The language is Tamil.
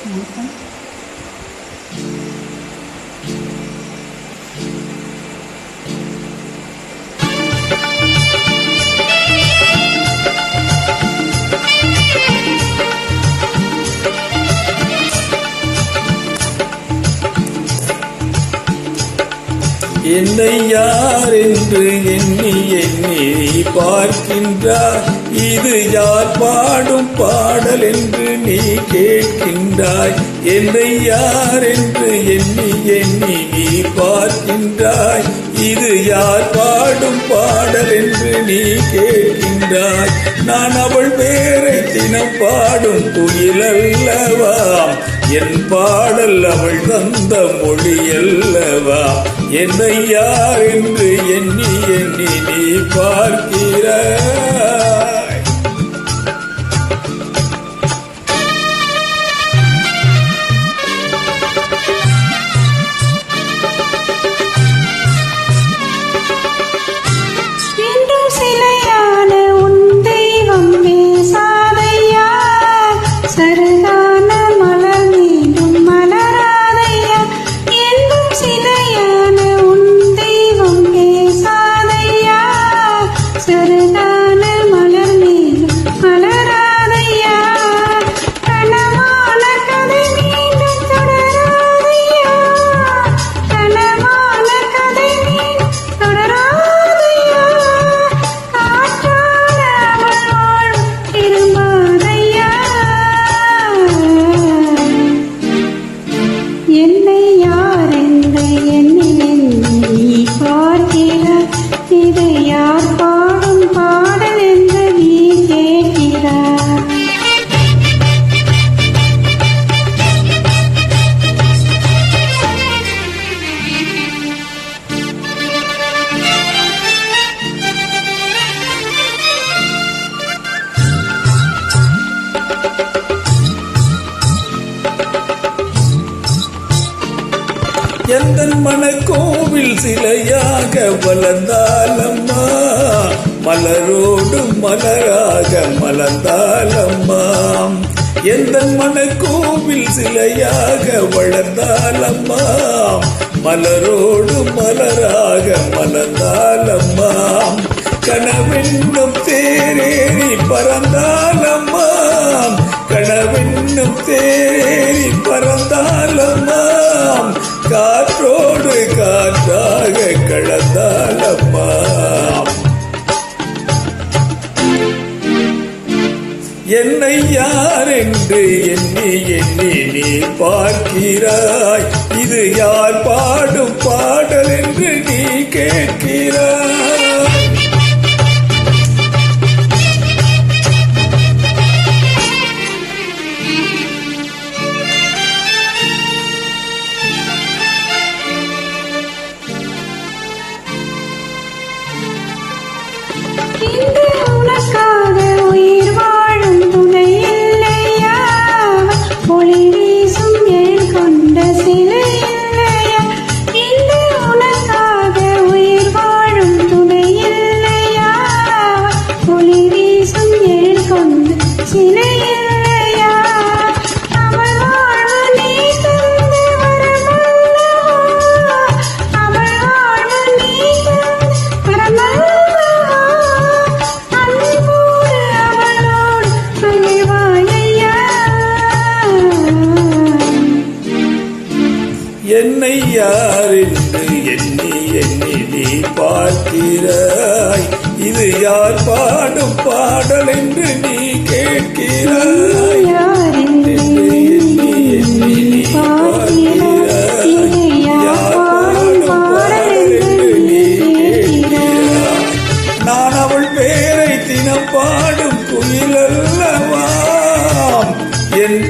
என்னை யார் என்று எண்ணி எண்ணி பார்க்கின்றாய், இது யார் பாடும் பாடல் என்று நீ கேட்கின்றாய். என்னை யார் என்று எண்ணி எண்ணி நீ பார்க்கின்றாய், இது யார் பாடும் பாடல் என்று நீ கேட்கின்றாய். நான் அவள் பேரை தினம் பாடும் குயிலல்லவா, என் பாடல் அவள் தந்த மொழி அல்லவா. என்னை யார் என்று எண்ணி எண்ணி நீ பார்க்கிறாய். எந்தன் மனக்கோவில் சிலையாக வளர்ந்தாலம்மா, மலரோடு மலராக மலர்ந்தாலம்மா. எந்தன் மனக்கோவில் சிலையாக வளர்ந்தாலம்மா, மலரோடு மலராக மலர்ந்தாலம்மா. கனவென்னும் தேரேறி பறந்தாலம்மா, கனவென்னும் தேரேறி பறந்தாலம்மா. காற்றோடு காற்றாக கலந்தாலம்மா. என்னை யார் என்று எண்ணி எண்ணி நீ பார்க்கிறாய், இது யார் பாடும் பாடல் என்று நீ கேட்கிறாய். உனக்காக உயிர் வாழும் துணை இல்லையா, ஒளி வீசும் எழில் கொண்ட சிலை இல்லையா. இன்று உனக்காக உயிர் வாழும் துணை இல்லையா, ஒளி வீசும் எழில் கொண்ட சிலை இல்லையா. அவள் வாழ்வு நீ தந்த வரமல்லவா, அவள் வாழ்வு நீ தந்த வரமல்லவா. என்னை யார் என்று எண்ணி எண்ணி நீ பார்க்கிறாய், இது யார் பாடும் பாடல் என்று நீ கேட்கிறாய். எண்ணி எண்ணி நீ பார்க்கிறாய், யார் பாடும் பாடல் என்று நீ கேட்கிறாய். நான் அவள் பேரை தினம் பாடும் குயிலல்லவா, என்